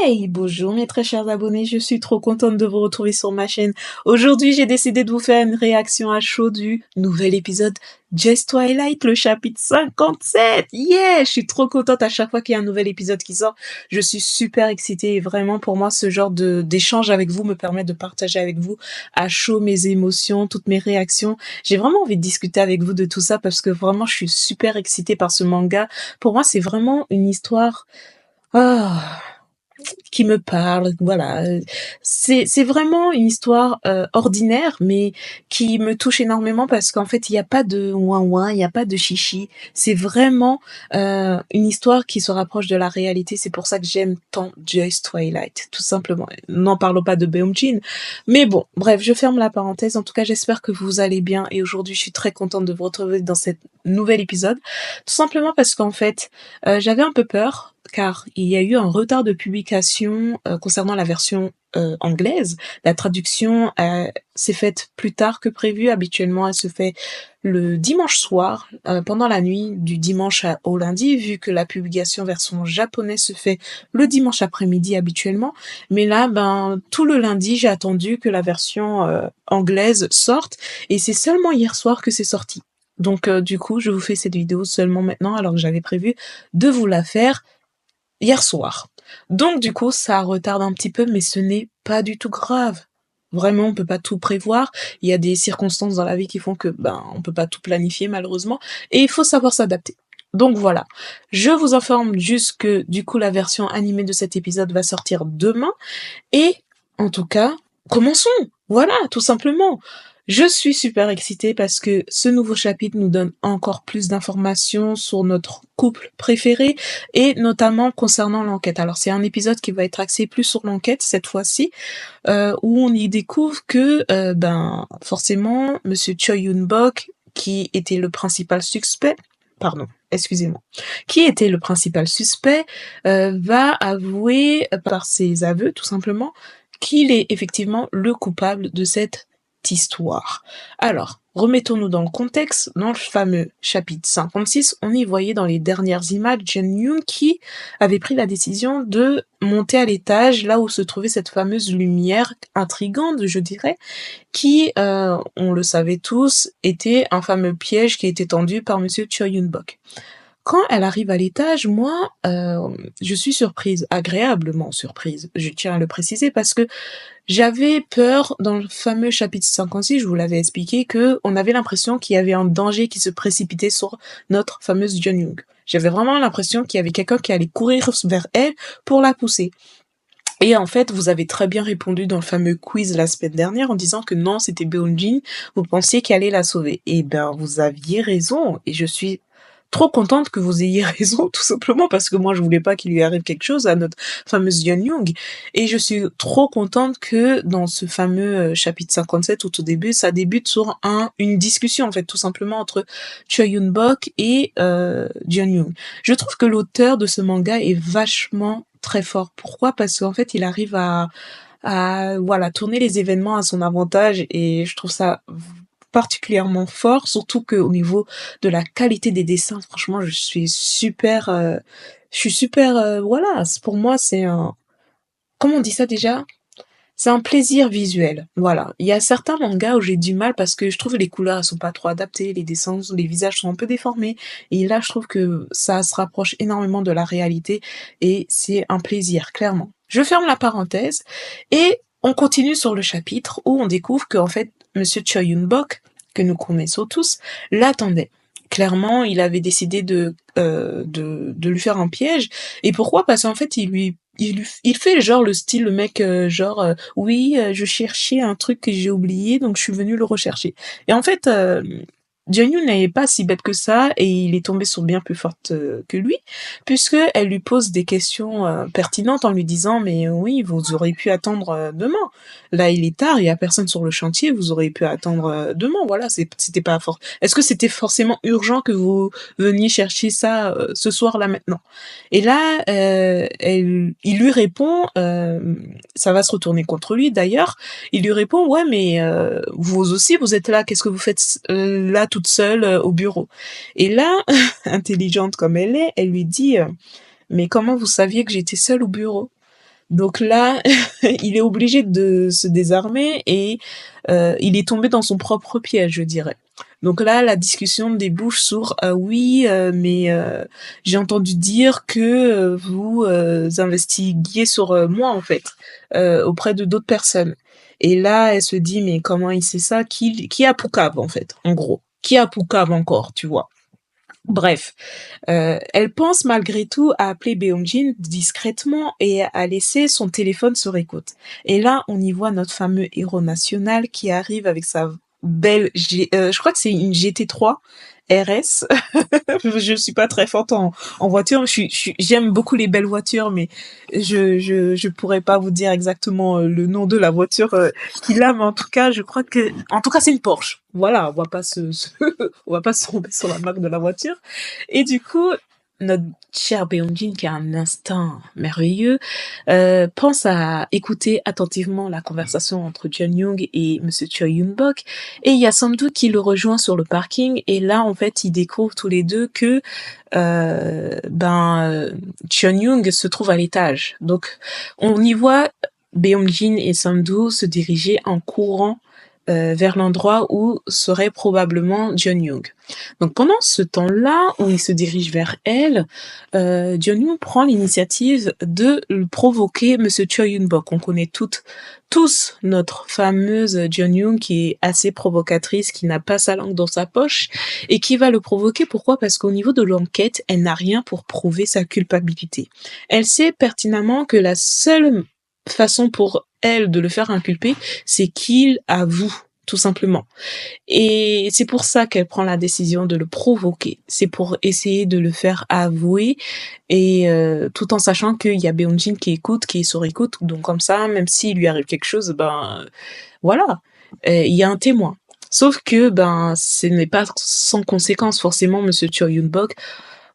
Hey, bonjour mes très chers abonnés, je suis trop contente de vous retrouver sur ma chaîne. Aujourd'hui, j'ai décidé de vous faire une réaction à chaud du nouvel épisode Just Twilight, le chapitre 57. Yeah, je suis trop contente à chaque fois qu'il y a un nouvel épisode qui sort. Je suis super excitée et vraiment pour moi, ce genre d'échange avec vous me permet de partager avec vous à chaud mes émotions, toutes mes réactions. J'ai vraiment envie de discuter avec vous de tout ça parce que vraiment, je suis super excitée par ce manga. Pour moi, c'est vraiment une histoire... Ah, qui me parle, voilà. C'est vraiment une histoire ordinaire, mais qui me touche énormément parce qu'en fait, il n'y a pas de ouin-ouin, il n'y a pas de chichi. C'est vraiment une histoire qui se rapproche de la réalité. C'est pour ça que j'aime tant Joyce Twilight, tout simplement. N'en parlons pas de Beomjin. Mais bon, bref, je ferme la parenthèse. En tout cas, j'espère que vous allez bien. Et aujourd'hui, je suis très contente de vous retrouver dans cet nouvel épisode. Tout simplement parce qu'en fait, j'avais un peu peur car il y a eu un retard de publication concernant la version anglaise. La traduction s'est faite plus tard que prévu. Habituellement, elle se fait le dimanche soir, pendant la nuit du dimanche au lundi, vu que la publication version japonaise se fait le dimanche après-midi habituellement. Mais là, tout le lundi, j'ai attendu que la version anglaise sorte, et c'est seulement hier soir que c'est sorti. Donc du coup, je vous fais cette vidéo seulement maintenant, alors que j'avais prévu de vous la faire hier soir. Donc du coup, ça retarde un petit peu, mais ce n'est pas du tout grave. Vraiment, on peut pas tout prévoir. Il y a des circonstances dans la vie qui font que on peut pas tout planifier malheureusement, et il faut savoir s'adapter. Donc voilà, je vous informe juste que du coup la version animée de cet épisode va sortir demain, et en tout cas, commençons. Voilà, tout simplement. Je suis super excitée parce que ce nouveau chapitre nous donne encore plus d'informations sur notre couple préféré et notamment concernant l'enquête. Alors c'est un épisode qui va être axé plus sur l'enquête cette fois-ci, où on y découvre que forcément Monsieur Choi Yun-bok, qui était le principal suspect, pardon, excusez-moi, qui était le principal suspect, va avouer par ses aveux tout simplement qu'il est effectivement le coupable de cette histoire. Alors, remettons-nous dans le contexte. Dans le fameux chapitre 56, on y voyait dans les dernières images Jin Yoon qui avait pris la décision de monter à l'étage, là où se trouvait cette fameuse lumière intrigante, je dirais, qui, on le savait tous, était un fameux piège qui était tendu par Monsieur Choi Yun-bok. Quand elle arrive à l'étage, moi, je suis surprise, agréablement surprise, je tiens à le préciser, parce que j'avais peur dans le fameux chapitre 56, je vous l'avais expliqué, que on avait l'impression qu'il y avait un danger qui se précipitait sur notre fameuse Jeon Young. J'avais vraiment l'impression qu'il y avait quelqu'un qui allait courir vers elle pour la pousser. Et en fait, vous avez très bien répondu dans le fameux quiz la semaine dernière en disant que non, c'était Beonjin, vous pensiez qu'il allait la sauver. Et vous aviez raison, et je suis trop contente que vous ayez raison, tout simplement parce que moi je voulais pas qu'il lui arrive quelque chose à notre fameuse Yeon Young, et je suis trop contente que dans ce fameux chapitre 57, tout au début, ça débute sur une discussion en fait, tout simplement entre Choi Yun-bok et Yeon Young. Je trouve que l'auteur de ce manga est vachement très fort. Pourquoi? Parce qu'en fait il arrive à voilà, tourner les événements à son avantage, et je trouve ça particulièrement fort, surtout que au niveau de la qualité des dessins, franchement, je suis super, voilà, pour moi, c'est un, comment on dit ça déjà? C'est un plaisir visuel, voilà. Il y a certains mangas où j'ai du mal parce que je trouve les couleurs, elles sont pas trop adaptées, les dessins, les visages sont un peu déformés, et là, je trouve que ça se rapproche énormément de la réalité, et c'est un plaisir, clairement. Je ferme la parenthèse, et on continue sur le chapitre où on découvre qu'en fait, Monsieur Choi Yun-bok, que nous connaissons tous, l'attendait. Clairement, il avait décidé de lui faire un piège. Et pourquoi? Parce qu'en fait, il fait genre le style, le mec, oui, je cherchais un truc que j'ai oublié, donc je suis venu le rechercher. Et en fait, Jeonyoon n'est pas si bête que ça, et il est tombé sur bien plus forte que lui, puisque elle lui pose des questions pertinentes en lui disant mais oui, vous auriez pu attendre demain. Là il est tard, il y a personne sur le chantier, vous auriez pu attendre demain. Voilà, c'était pas fort. Est-ce que c'était forcément urgent que vous veniez chercher ça ce soir là maintenant? Et là il lui répond, ça va se retourner contre lui d'ailleurs. Il lui répond ouais mais vous aussi vous êtes là, qu'est-ce que vous faites là toute seule au bureau? Et là, intelligente comme elle est, elle lui dit mais comment vous saviez que j'étais seule au bureau? Donc là, il est obligé de se désarmer et il est tombé dans son propre piège, je dirais. Donc là, la discussion débouche sur oui, mais j'ai entendu dire que vous investiguiez sur moi en fait, auprès de d'autres personnes. Et là, elle se dit mais comment il sait ça? Qui a Poucave en fait, en gros? Qui a Poucave encore, tu vois? Bref, elle pense malgré tout à appeler Beomjin discrètement et à laisser son téléphone sur écoute. Et là, on y voit notre fameux héros national qui arrive avec sa belle je crois que c'est une GT3 RS. Je suis pas très forte en voiture. J'aime beaucoup les belles voitures, mais je pourrais pas vous dire exactement le nom de la voiture qu'il a, mais en tout cas, je crois que, en tout cas, c'est une Porsche. Voilà, on va pas se tromper sur la marque de la voiture. Et du coup, notre cher Beonjin, qui a un instinct merveilleux, pense à écouter attentivement la conversation entre Jeon Young et Monsieur Choi Yoon Bok, et il y a Samdoo qui le rejoint sur le parking, et là, en fait, ils découvrent tous les deux que Cheon Young se trouve à l'étage. Donc, on y voit Beomjin et Samdoo se diriger en courant vers l'endroit où serait probablement Jeon Young. Donc pendant ce temps-là, où il se dirige vers elle, Jeon Young prend l'initiative de le provoquer Monsieur Choi Yoon Bok. On connaît tous notre fameuse Jeon Young qui est assez provocatrice, qui n'a pas sa langue dans sa poche et qui va le provoquer. Pourquoi? Parce qu'au niveau de l'enquête, elle n'a rien pour prouver sa culpabilité. Elle sait pertinemment que la seule façon pour elle de le faire inculper, c'est qu'il avoue, tout simplement. Et c'est pour ça qu'elle prend la décision de le provoquer. C'est pour essayer de le faire avouer, et tout en sachant qu'il y a Beonjin qui écoute, qui est sur écoute. Donc comme ça, même s'il lui arrive quelque chose, voilà, il y a un témoin. Sauf que ce n'est pas sans conséquence forcément Monsieur Choi Yoon Bok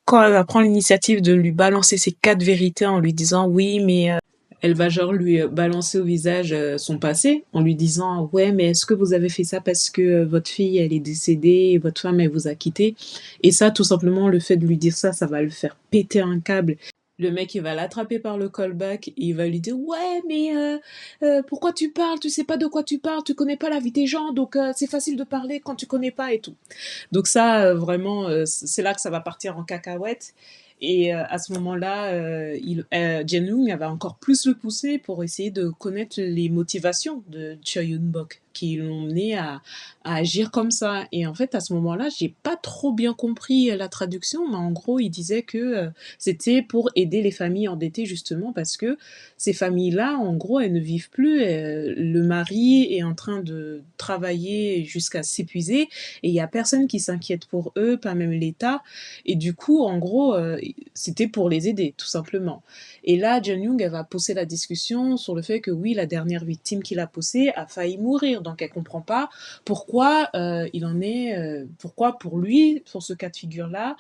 quand elle va prendre l'initiative de lui balancer ses 4 vérités en lui disant oui mais elle va genre lui balancer au visage son passé en lui disant ouais mais est-ce que vous avez fait ça parce que votre fille elle est décédée et votre femme elle vous a quitté, et ça tout simplement le fait de lui dire ça va le faire péter un câble. Le mec il va l'attraper par le callback et il va lui dire ouais mais pourquoi tu parles, tu sais pas de quoi tu parles, tu connais pas la vie des gens donc c'est facile de parler quand tu connais pas et tout. Donc ça, vraiment, c'est là que ça va partir en cacahuète. Et à ce moment-là, Jen Young va encore plus le pousser pour essayer de connaître les motivations de Choi Yoon-bok qui l'ont mené à agir comme ça. Et en fait, à ce moment-là, j'ai pas trop bien compris la traduction, mais en gros, il disait que c'était pour aider les familles endettées justement parce que ces familles-là, en gros, elles ne vivent plus. Le mari est en train de travailler jusqu'à s'épuiser et il y a personne qui s'inquiète pour eux, pas même l'État. Et du coup, en gros, c'était pour les aider, tout simplement. Et là, Jeon Young, elle va pousser la discussion sur le fait que oui, la dernière victime qu'il a poussée a failli mourir. Donc, elle comprend pas pourquoi il en est, pourquoi pour lui, pour ce cas de figure-là,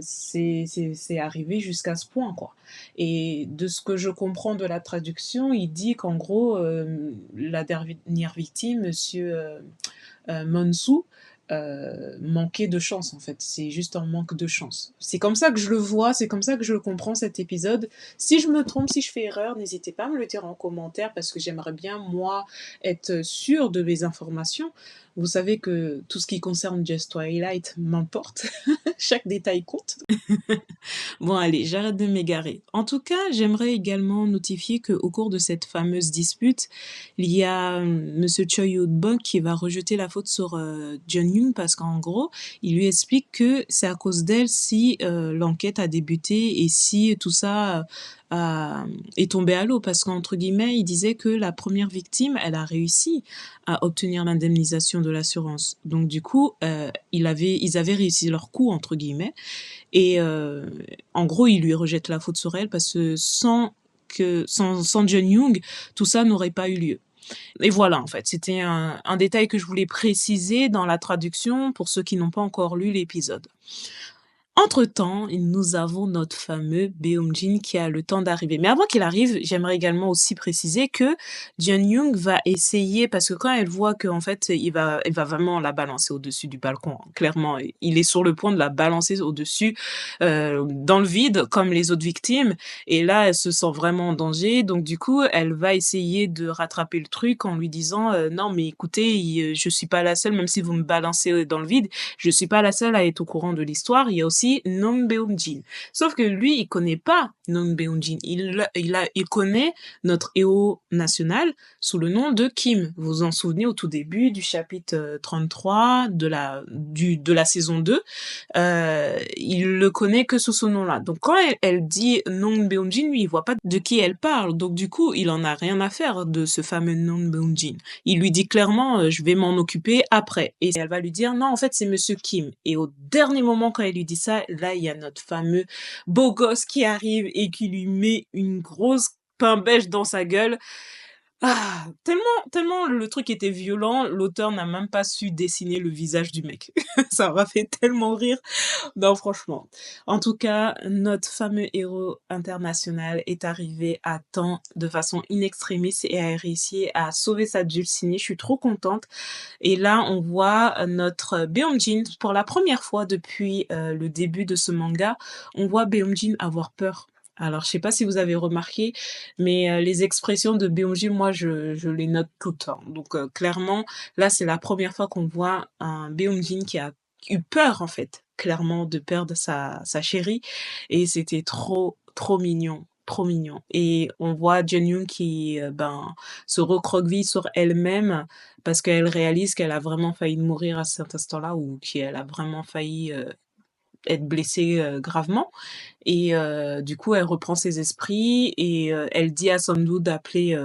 c'est arrivé jusqu'à ce point, quoi. Et de ce que je comprends de la traduction, il dit qu'en gros, la dernière victime, monsieur Monsu, manquait de chance en fait. C'est juste un manque de chance. C'est comme ça que je le vois, c'est comme ça que je le comprends cet épisode. Si je me trompe, si je fais erreur, n'hésitez pas à me le dire en commentaire parce que j'aimerais bien moi être sûre de mes informations. Vous savez que tout ce qui concerne Just Twilight m'importe. Chaque détail compte. Bon, allez, j'arrête de m'égarer. En tout cas, j'aimerais également notifier qu'au cours de cette fameuse dispute, il y a Monsieur Choi Yoon-bok qui va rejeter la faute sur Jeon Young parce qu'en gros, il lui explique que c'est à cause d'elle si l'enquête a débuté et si tout ça est tombé à l'eau parce qu'entre guillemets, il disait que la première victime, elle a réussi à obtenir l'indemnisation de l'assurance. Donc du coup, ils avaient réussi leur coup entre guillemets. Et en gros, il lui rejette la faute sur elle parce que sans Jeon Young, tout ça n'aurait pas eu lieu. Et voilà, en fait, c'était un détail que je voulais préciser dans la traduction pour ceux qui n'ont pas encore lu l'épisode. Entre-temps, nous avons notre fameux Beomjin qui a le temps d'arriver. Mais avant qu'il arrive, j'aimerais également aussi préciser que Jeon-young va essayer, parce que quand elle voit qu'en fait, il va vraiment la balancer au-dessus du balcon, hein. Clairement, il est sur le point de la balancer au-dessus, dans le vide, comme les autres victimes. Et là, elle se sent vraiment en danger. Donc, du coup, elle va essayer de rattraper le truc en lui disant, non, mais écoutez, je suis pas la seule, même si vous me balancez dans le vide, je suis pas la seule à être au courant de l'histoire, il y a aussi Nong Beom-jin. Sauf que lui, il connaît pas Nong Beom-jin. Il connaît notre héros national sous le nom de Kim. Vous vous en souvenez au tout début du chapitre 33 de la saison 2, il le connaît que sous ce nom-là. Donc quand elle dit Nong Beom-jin, lui, il voit pas de qui elle parle. Donc du coup, il en a rien à faire de ce fameux Nong Beom-jin. Il lui dit clairement, je vais m'en occuper après. Et elle va lui dire, non, en fait, c'est Monsieur Kim. Et au dernier moment, quand elle lui dit ça, là, il y a notre fameux beau gosse qui arrive et qui lui met une grosse pain beige dans sa gueule. Ah, tellement le truc était violent, l'auteur n'a même pas su dessiner le visage du mec. Ça m'a fait tellement rire. Non, franchement. En tout cas, notre fameux héros international est arrivé à temps de façon in extremis et a réussi à sauver sa dulcinée. Je suis trop contente. Et là, on voit notre Beomjin pour la première fois depuis le début de ce manga. On voit Beomjin avoir peur. Alors, je sais pas si vous avez remarqué, mais les expressions de Beomjin, moi, je les note toutes, hein. Donc, clairement, là, c'est la première fois qu'on voit un Beomjin qui a eu peur, en fait, clairement, de perdre sa chérie. Et c'était trop, trop mignon. Trop mignon. Et on voit Jeon-young qui se recroqueville sur elle-même parce qu'elle réalise qu'elle a vraiment failli mourir à cet instant-là ou qu'elle a vraiment failli être blessée gravement. Et du coup, elle reprend ses esprits et elle dit à Samdou d'appeler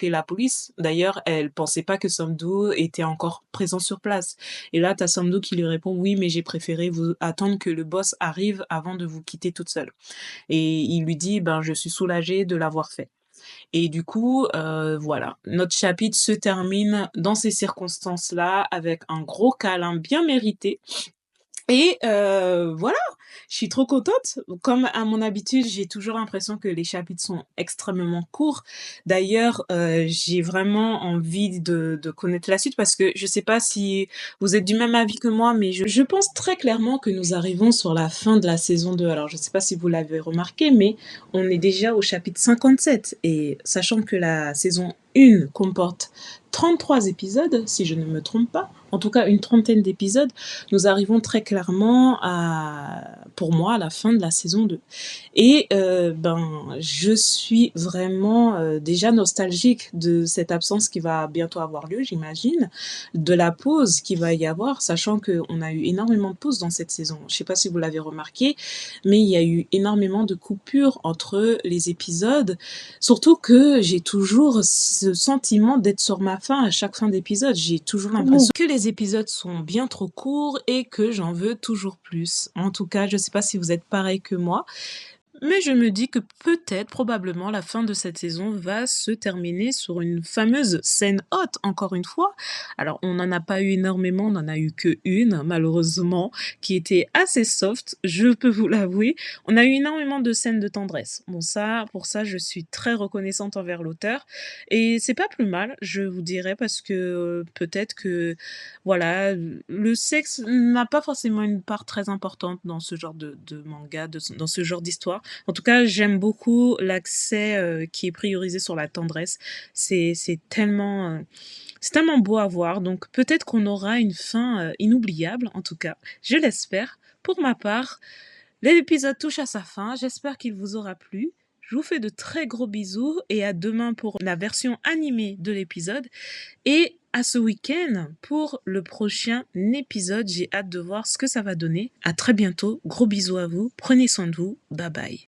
la police. D'ailleurs, elle pensait pas que Samdou était encore présent sur place. Et là, t'as Samdou qui lui répond, oui, mais j'ai préféré vous attendre que le boss arrive avant de vous quitter toute seule. Et il lui dit, ben, je suis soulagée de l'avoir fait. Et du coup, voilà, notre chapitre se termine dans ces circonstances-là avec un gros câlin bien mérité. Et voilà, je suis trop contente. Comme à mon habitude, j'ai toujours l'impression que les chapitres sont extrêmement courts. D'ailleurs, j'ai vraiment envie de connaître la suite parce que je sais pas si vous êtes du même avis que moi, mais je pense très clairement que nous arrivons sur la fin de la saison 2. Alors, je sais pas si vous l'avez remarqué, mais on est déjà au chapitre 57. Et sachant que la saison 1 comporte 33 épisodes, si je ne me trompe pas, en tout cas une trentaine d'épisodes, nous arrivons très clairement pour moi, à la fin de la saison 2. Et je suis vraiment déjà nostalgique de cette absence qui va bientôt avoir lieu, j'imagine, de la pause qu'il va y avoir, sachant qu'on a eu énormément de pauses dans cette saison. Je sais pas si vous l'avez remarqué, mais il y a eu énormément de coupures entre les épisodes, surtout que j'ai toujours ce sentiment d'être sur ma faim à chaque fin d'épisode. J'ai toujours l'impression que les épisodes sont bien trop courts et que j'en veux toujours plus. En tout cas, je sais pas si vous êtes pareil que moi, mais je me dis que peut-être, probablement, la fin de cette saison va se terminer sur une fameuse scène haute, encore une fois. Alors, on n'en a pas eu énormément, on n'en a eu que une, malheureusement, qui était assez soft, je peux vous l'avouer. On a eu énormément de scènes de tendresse. Bon, ça, pour ça, je suis très reconnaissante envers l'auteur. Et c'est pas plus mal, je vous dirais, parce que peut-être que, voilà, le sexe n'a pas forcément une part très importante dans ce genre de manga, dans ce genre d'histoire. En tout cas, j'aime beaucoup l'accès qui est priorisé sur la tendresse. C'est tellement beau à voir. Donc peut-être qu'on aura une fin inoubliable, en tout cas. Je l'espère. Pour ma part, l'épisode touche à sa fin. J'espère qu'il vous aura plu. Je vous fais de très gros bisous et à demain pour la version animée de l'épisode. Et à ce week-end pour le prochain épisode. J'ai hâte de voir ce que ça va donner. À très bientôt. Gros bisous à vous. Prenez soin de vous. Bye bye.